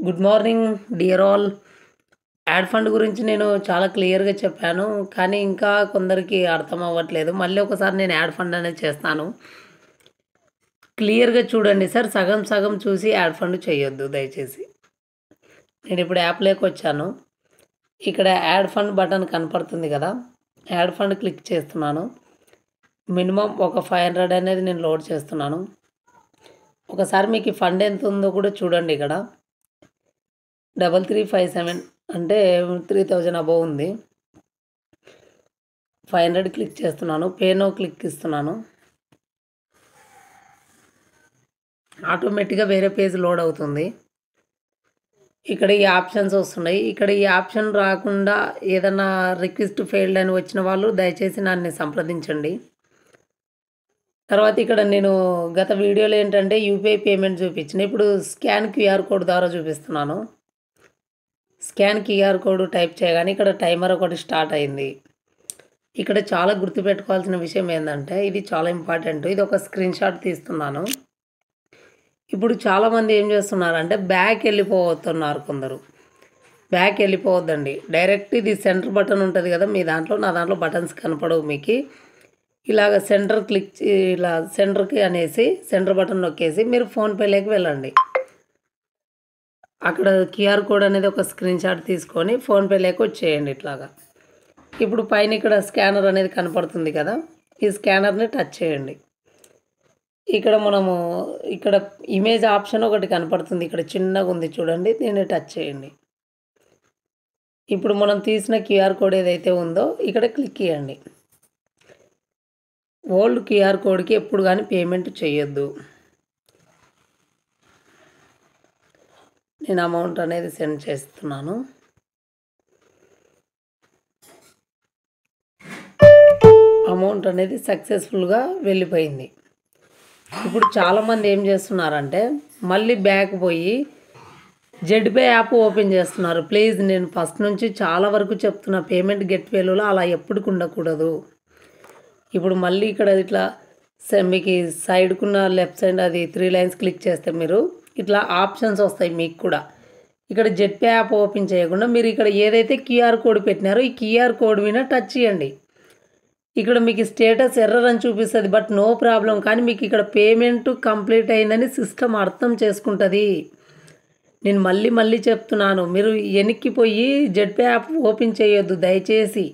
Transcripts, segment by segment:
Good morning dear all. Add fund గురించి నేను చాలా క్లియర్‌గా చెప్పాను. కానీ ఇంకా కొందరికి అర్థం అవ్వట్లేదు. మళ్ళీ ఒకసారి నేను యాడ్ ఫండ్ అనేది చేస్తాను. క్లియర్‌గా చూడండి సార్. సగం సగం చూసి యాడ్ ఫండ్ చేయొద్దు దయచేసి. నేనిప్పుడు యాప్‌లోకి వచ్చాను. ఇక్కడ యాడ్ ఫండ్ బటన్ కనపడుతుంది కదా! యాడ్ ఫండ్ క్లిక్ చేస్తున్నాను. మినిమమ్ ఒక 500 అనేది నేను లోడ్ చేస్తున్నాను. ఒకసారి మీకు ఈ ఫండ్ ఎంత ఉందో కూడా చూడండి ఇక్కడ. 3357 అంటే 3000 అబోవ్ ఉంది. 500 క్లిక్ చేస్తున్నాను. పే నౌ క్లిక్ ఇస్తున్నాను. ఆటోమేటిక్‌గా వేరే పేజ్ లోడ్ అవుతుంది. ఇక్కడ ఈ ఆప్షన్స్ వస్తున్నాయి. ఇక్కడ ఈ ఆప్షన్ రాకుండా ఏదన్నా రిక్వెస్ట్ ఫెయిల్డ్ అని వచ్చిన వాళ్ళు దయచేసి నన్ను సంప్రదించండి. తర్వాత ఇక్కడ నేను గత వీడియోలో ఏంటంటే యూపీఐ పేమెంట్ చూపించిన. ఇప్పుడు స్కాన్ క్యూఆర్ కోడ్ ద్వారా చూపిస్తున్నాను. స్కాన్ క్యూఆర్ కోడ్ టైప్ చేయగానే ఇక్కడ టైమర్ ఒకటి స్టార్ట్ అయింది. ఇక్కడ చాలా గుర్తుపెట్టుకోవాల్సిన విషయం ఏంటంటే ఇది చాలా ఇంపార్టెంట్. ఇది ఒక స్క్రీన్ షాట్ తీస్తున్నాను. ఇప్పుడు చాలామంది ఏం చేస్తున్నారంటే బ్యాక్ వెళ్ళిపోతున్నారు కొందరు. బ్యాక్ వెళ్ళిపోవద్దండి. డైరెక్ట్ ఇది సెంటర్ బటన్ ఉంటుంది కదా మీ దాంట్లో, నా దాంట్లో బటన్స్ కనపడవు మీకు. ఇలాగ సెంటర్ క్లిక్ ఇలా సెంటర్కి అనేసి సెంటర్ బటన్ నొక్కేసి మీరు ఫోన్పేలోకి వెళ్ళండి. అక్కడ క్యూఆర్ కోడ్ అనేది ఒక స్క్రీన్ షాట్ తీసుకొని ఫోన్పేలోకి వచ్చేయండి ఇట్లాగా. ఇప్పుడు పైన ఇక్కడ స్కానర్ అనేది కనపడుతుంది కదా, ఈ స్కానర్ని టచ్ చేయండి. ఇక్కడ మనము ఇక్కడ ఇమేజ్ ఆప్షన్ ఒకటి కనపడుతుంది, ఇక్కడ చిన్నగా ఉంది చూడండి, దీన్ని టచ్ చేయండి. ఇప్పుడు మనం తీసిన క్యూఆర్ కోడ్ ఏదైతే ఉందో ఇక్కడ క్లిక్ చేయండి. ఓల్డ్ క్యూఆర్ కోడ్కి ఎప్పుడు కానీ పేమెంట్ చేయొద్దు. నేను అమౌంట్ అనేది సెండ్ చేస్తున్నాను. అమౌంట్ అనేది సక్సెస్ఫుల్గా వెళ్ళిపోయింది. ఇప్పుడు చాలామంది ఏం చేస్తున్నారంటే మళ్ళీ బ్యాక్ పోయి జెడ్పే యాప్ ఓపెన్ చేస్తున్నారు. ప్లీజ్ నేను ఫస్ట్ నుంచి చాలా వరకు చెప్తున్నా, పేమెంట్ గేట్వేలో అలా ఎప్పటికి ఉండకూడదు. ఇప్పుడు మళ్ళీ ఇక్కడ ఇట్లా మీకు సైడ్కున్న లెఫ్ట్ సైడ్ అది 3 లైన్స్ క్లిక్ చేస్తే మీరు ఇట్లా ఆప్షన్స్ వస్తాయి మీకు కూడా. ఇక్కడ జెడ్పే యాప్ ఓపెన్ చేయకుండా మీరు ఇక్కడ ఏదైతే క్యూఆర్ కోడ్ పెట్టినారో ఈ క్యూఆర్ కోడ్ మీద టచ్ చేయండి. ఇక్కడ మీకు స్టేటస్ ఎర్రర్ అని చూపిస్తుంది, బట్ నో ప్రాబ్లం. కానీ మీకు ఇక్కడ పేమెంట్ కంప్లీట్ అయిందని సిస్టమ్ అర్థం చేసుకుంటుంది. నేను మళ్ళీ చెప్తున్నాను, మీరు వెనక్కిపోయి జెడ్పే యాప్ ఓపెన్ చేయొద్దు దయచేసి.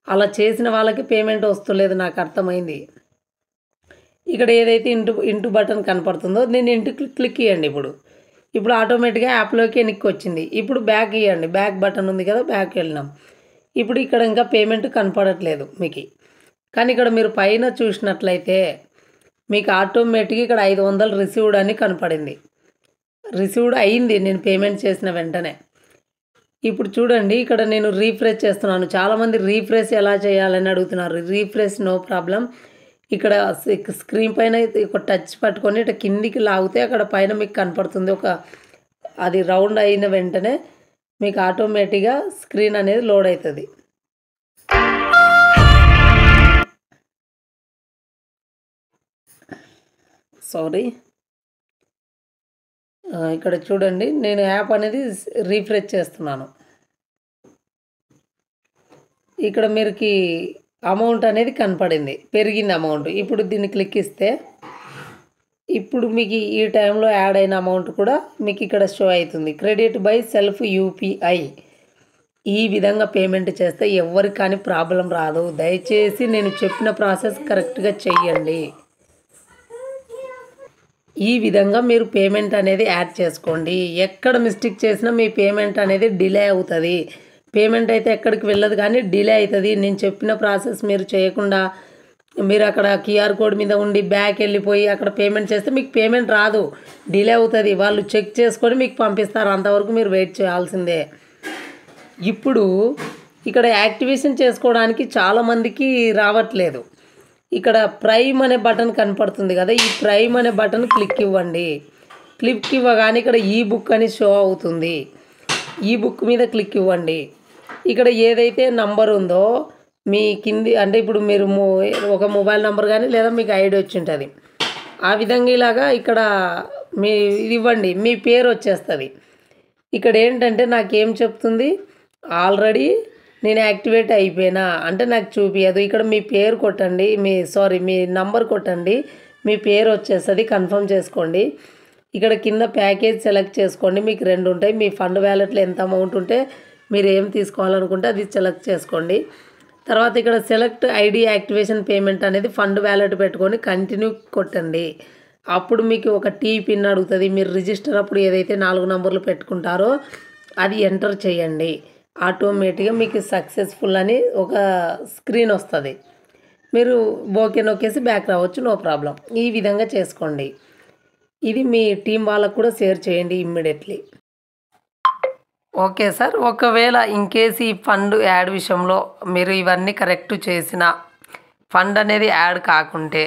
అలా చేసిన వాళ్ళకి పేమెంట్ వస్తలేదు, నాకు అర్థమైంది. ఇక్కడ ఏదైతే ఇంటూ బటన్ కనపడుతుందో నేను ఇంటూ క్లిక్ ఇవ్వండి. ఇప్పుడు ఆటోమేటిక్గా యాప్లోకి వెనక్కి వచ్చింది. ఇప్పుడు బ్యాక్ ఇవ్వండి. బ్యాక్ బటన్ ఉంది కదా, బ్యాక్ వెళ్ళినాం. ఇప్పుడు ఇక్కడ ఇంకా పేమెంట్ కనపడట్లేదు మీకు. కానీ ఇక్కడ మీరు పైన చూసినట్లయితే మీకు ఆటోమేటిక్గా ఇక్కడ 500 రిసీవ్డ్ అని కనపడింది. రిసీవ్డ్ అయింది నేను పేమెంట్ చేసిన వెంటనే. ఇప్పుడు చూడండి ఇక్కడ నేను రీఫ్రెష్ చేస్తున్నాను. చాలామంది రీఫ్రెష్ ఎలా చేయాలని అడుగుతున్నారు. Refresh no problem. ఇక్కడ స్క్రీన్ పైన ఒక టచ్ పట్టుకొని ఇట్లా కిందికి లాగితే అక్కడ పైన మీకు కనపడుతుంది ఒక అది రౌండ్ అయిన వెంటనే మీకు ఆటోమేటిక్గా స్క్రీన్ అనేది లోడ్ అవుతుంది. సారీ, ఇక్కడ చూడండి నేను యాప్ అనేది రీఫ్రెష్ చేస్తున్నాను. ఇక్కడ మీరుకి అమౌంట్ అనేది కనపడింది, పెరిగింది అమౌంట్. ఇప్పుడు దీన్ని క్లిక్ ఇస్తే ఇప్పుడు మీకు ఈ టైంలో యాడ్ అయిన అమౌంట్ కూడా మీకు ఇక్కడ షో అవుతుంది. Credit by self UPI. ఈ విధంగా పేమెంట్ చేస్తే ఎవరికి కానీ ప్రాబ్లం రాదు. దయచేసి నేను చెప్పిన ప్రాసెస్ కరెక్ట్గా చెయ్యండి. ఈ విధంగా మీరు పేమెంట్ అనేది యాడ్ చేసుకోండి. ఎక్కడ మిస్టేక్ చేసినా మీ పేమెంట్ అనేది డిలే అవుతుంది. పేమెంట్ అయితే ఎక్కడికి వెళ్ళదు కానీ డిలే అవుతుంది. నేను చెప్పిన ప్రాసెస్ మీరు చేయకుండా మీరు అక్కడ క్యూఆర్ కోడ్ మీద ఉండి బ్యాక్ వెళ్ళిపోయి అక్కడ పేమెంట్ చేస్తే మీకు పేమెంట్ రాదు, డిలే అవుతుంది. వాళ్ళు చెక్ చేసుకొని మీకు పంపిస్తారు, అంతవరకు మీరు వెయిట్ చేయాల్సిందే. ఇప్పుడు ఇక్కడ యాక్టివేషన్ చేసుకోవడానికి చాలామందికి రావట్లేదు. ఇక్కడ ప్రైమ్ అనే బటన్ కనపడుతుంది కదా, ఈ ప్రైమ్ అనే బటన్ క్లిక్ ఇవ్వండి. క్లిక్ ఇవ్వగానే ఇక్కడ ఈ బుక్ అని షో అవుతుంది. ఈ బుక్ మీద క్లిక్ ఇవ్వండి. ఇక్కడ ఏదైతే నంబర్ ఉందో మీ కింది అంటే ఇప్పుడు మీరు ఒక మొబైల్ నెంబర్ కానీ లేదా మీకు ఐడి వచ్చి ఉంటుంది. ఆ విధంగా ఇలాగా ఇక్కడ మీ ఇది ఇవ్వండి, మీ పేరు వచ్చేస్తుంది. ఇక్కడ ఏంటంటే నాకేం చెప్తుంది, ఆల్రెడీ నేను యాక్టివేట్ అయిపోయినా అంటే నాకు చూపించదు. ఇక్కడ మీ పేరు కొట్టండి, మీ నంబర్ కొట్టండి, మీ పేరు వచ్చేస్తుంది, కన్ఫర్మ్ చేసుకోండి. ఇక్కడ కింద ప్యాకేజ్ సెలెక్ట్ చేసుకోండి. మీకు 2 ఉంటాయి. మీ ఫండ్ వ్యాలెట్లో ఎంత అమౌంట్ ఉంటే మీరు ఏం తీసుకోవాలనుకుంటే అది సెలెక్ట్ చేసుకోండి. తర్వాత ఇక్కడ సెలెక్ట్ ఐడి యాక్టివేషన్ పేమెంట్ అనేది ఫండ్ వ్యాలెట్ పెట్టుకొని కంటిన్యూ కొట్టండి. అప్పుడు మీకు ఒక టీ పిన్ అడుగుతుంది. మీరు రిజిస్టర్ అప్పుడు ఏదైతే 4 నంబర్లు పెట్టుకుంటారో అది ఎంటర్ చేయండి. ఆటోమేటిక్గా మీకు సక్సెస్ఫుల్ అని ఒక స్క్రీన్ వస్తుంది. మీరు ఓకే నొక్కేసి బ్యాక్ రావచ్చు, నో ప్రాబ్లం. ఈ విధంగా చేసుకోండి. ఇది మీ టీం వాళ్ళకు కూడా షేర్ చేయండి ఇమ్మీడియట్లీ. ఓకే సార్, ఒకవేళ ఇన్కేస్ ఈ ఫండ్ యాడ్ విషయంలో మీరు ఇవన్నీ కరెక్ట్ చేసిన ఫండ్ అనేది యాడ్ కాకుంటే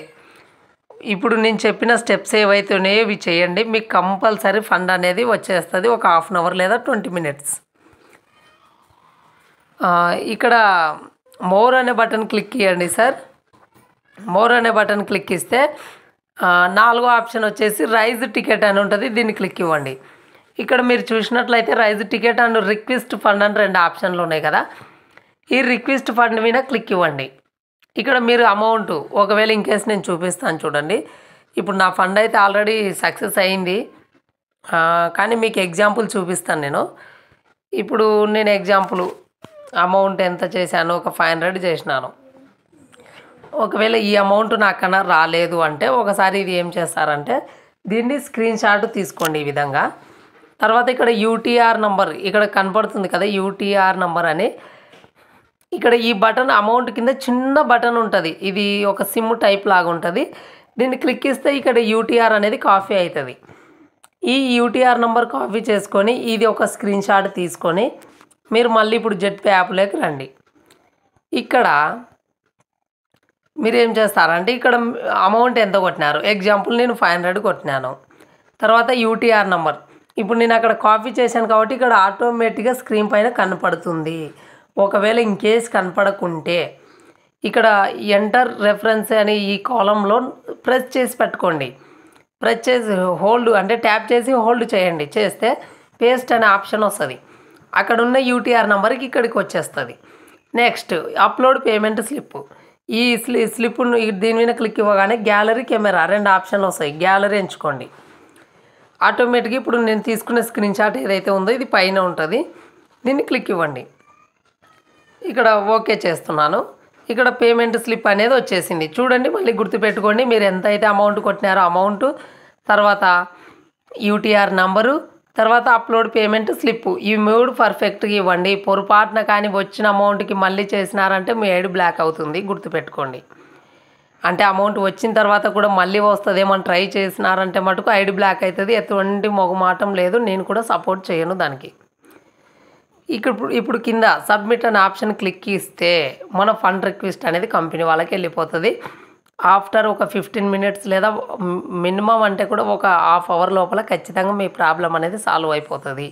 ఇప్పుడు నేను చెప్పిన స్టెప్స్ ఏవైతే ఉన్నాయో ఇవి చేయండి. మీకు కంపల్సరీ ఫండ్ అనేది వచ్చేస్తుంది ఒక 1/2 అవర్ లేదా 20 మినిట్స్. ఇక్కడ మోర్ అనే బటన్ క్లిక్ చేయండి సార్. మోర్ అనే బటన్ క్లిక్ ఇస్తే 4వ ఆప్షన్ వచ్చేసి రైజ్ టికెట్ అని ఉంటుంది. దీన్ని క్లిక్ ఇవ్వండి. ఇక్కడ మీరు చూసినట్లయితే raise ticket and request fund అని 2 ఆప్షన్లు ఉన్నాయి కదా. ఈ రిక్వెస్ట్ ఫండ్ మీద క్లిక్ ఇవ్వండి. ఇక్కడ మీరు అమౌంట్ ఒకవేళ ఇన్కేస్ నేను చూపిస్తాను చూడండి. ఇప్పుడు నా ఫండ్ అయితే ఆల్రెడీ సక్సెస్ అయింది, కానీ మీకు ఎగ్జాంపుల్ చూపిస్తాను నేను. ఇప్పుడు నేను ఎగ్జాంపుల్ అమౌంట్ ఎంత చేశాను, ఒక 500 చేసినాను. ఒకవేళ ఈ అమౌంట్ నాకన్నా రాలేదు అంటే ఒకసారి ఇది ఏం చేస్తారంటే దీన్ని స్క్రీన్ షాట్ తీసుకోండి ఈ విధంగా. తర్వాత ఇక్కడ యూటీఆర్ నంబర్ ఇక్కడ కనపడుతుంది కదా, యూటీఆర్ నంబర్ అని. ఇక్కడ ఈ బటన్ అమౌంట్ కింద చిన్న బటన్ ఉంటుంది. ఇది ఒక సిమ్ టైప్ లాగా ఉంటుంది. దీన్ని క్లిక్ ఇస్తే ఇక్కడ యూటీఆర్ అనేది కాపీ అవుతుంది. ఈ యూటీఆర్ నంబర్ కాపీ చేసుకొని ఇది ఒక స్క్రీన్ షాట్ తీసుకొని మీరు మళ్ళీ ఇప్పుడు జెట్పే యాప్లోకి రండి. ఇక్కడ మీరు ఏం చేస్తారంటే ఇక్కడ అమౌంట్ ఎంత కొట్టినారు, ఎగ్జాంపుల్ నేను 500 కొట్టినాను. తర్వాత యూటీఆర్ నంబర్ ఇప్పుడు నేను అక్కడ కాపీ చేశాను కాబట్టి ఇక్కడ ఆటోమేటిక్గా స్క్రీన్ పైన కనపడుతుంది. ఒకవేళ ఇన్కేస్ కనపడకుంటే ఇక్కడ ఎంటర్ రెఫరెన్స్ అని ఈ కాలంలో ప్రెస్ చేసి పెట్టుకోండి. ప్రెస్ చేసి హోల్డ్ అంటే ట్యాప్ చేసి హోల్డ్ చేయండి. చేస్తే పేస్ట్ అనే ఆప్షన్ వస్తుంది. అక్కడ ఉన్న యూటీఆర్ నెంబర్కి ఇక్కడికి వచ్చేస్తుంది. Next upload payment slip. ఈ స్లిప్ను దీని మీద క్లిక్ ఇవ్వగానే గ్యాలరీ కెమెరా 2 ఆప్షన్లు వస్తాయి. గ్యాలరీ ఎంచుకోండి. ఆటోమేటిక్గా ఇప్పుడు నేను తీసుకున్న స్క్రీన్ షాట్ ఏదైతే ఉందో ఇది పైన ఉంటుంది. దీన్ని క్లిక్ ఇవ్వండి. ఇక్కడ ఓకే చేస్తున్నాను. ఇక్కడ పేమెంట్ స్లిప్ అనేది వచ్చేసింది చూడండి. మళ్ళీ గుర్తుపెట్టుకోండి, మీరు ఎంత అయితే అమౌంట్ కొట్టినారో అమౌంట్, తర్వాత యూటీఆర్ నంబరు, తర్వాత అప్లోడ్ పేమెంట్ స్లిప్, ఈ 3 పర్ఫెక్ట్గా ఇవ్వండి. పొరపాటున కానీ వచ్చిన అమౌంట్కి మళ్ళీ చేసినారంటే మీ ఐడి బ్లాక్ అవుతుంది, గుర్తుపెట్టుకోండి. అంటే అమౌంట్ వచ్చిన తర్వాత కూడా మళ్ళీ వస్తుందేమో ట్రై చేసినారంటే మటుకు ఐడి బ్లాక్ అవుతుంది. ఎటువంటి మొగమాటం లేదు, నేను కూడా సపోర్ట్ చేయను దానికి. ఇప్పుడు కింద సబ్మిట్ అనే ఆప్షన్ క్లిక్ ఇస్తే మన ఫండ్ రిక్వెస్ట్ అనేది కంపెనీ వాళ్ళకి వెళ్ళిపోతుంది. ఆఫ్టర్ ఒక 15 మినిట్స్ లేదా మినిమం అంటే కూడా ఒక 1/2 అవర్ లోపల ఖచ్చితంగా మీ ప్రాబ్లం అనేది సాల్వ్ అయిపోతుంది.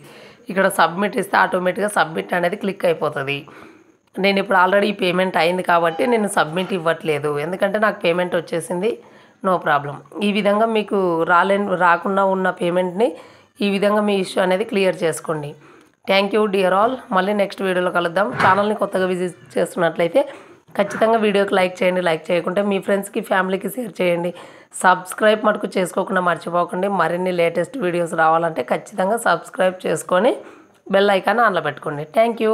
ఇక్కడ సబ్మిట్ ఇస్తే ఆటోమేటిక్గా సబ్మిట్ అనేది క్లిక్ అయిపోతుంది. నేను ఇప్పుడు ఆల్రెడీ పేమెంట్ అయింది కాబట్టి నేను సబ్మిట్ ఇవ్వట్లేదు, ఎందుకంటే నాకు పేమెంట్ వచ్చేసింది, నో ప్రాబ్లం. ఈ విధంగా మీకు రాకుండా ఉన్న పేమెంట్ని ఈ విధంగా మీ ఇష్యూ అనేది క్లియర్ చేసుకోండి. Thank you dear all. మళ్ళీ నెక్స్ట్ వీడియోలో కలుద్దాం. ఛానల్ని కొత్తగా విజిట్ చేస్తున్నట్లయితే ఖచ్చితంగా వీడియోకి లైక్ చేయండి. లైక్ చేయకుంటే మీ ఫ్రెండ్స్కి, ఫ్యామిలీకి షేర్ చేయండి. సబ్స్క్రైబ్ మటుకు చేసుకోకుండా మర్చిపోకండి. మరిన్ని లేటెస్ట్ వీడియోస్ రావాలంటే ఖచ్చితంగా సబ్స్క్రైబ్ చేసుకొని బెల్ ఐకాన్ ఆన్లో పెట్టుకోండి. Thank you.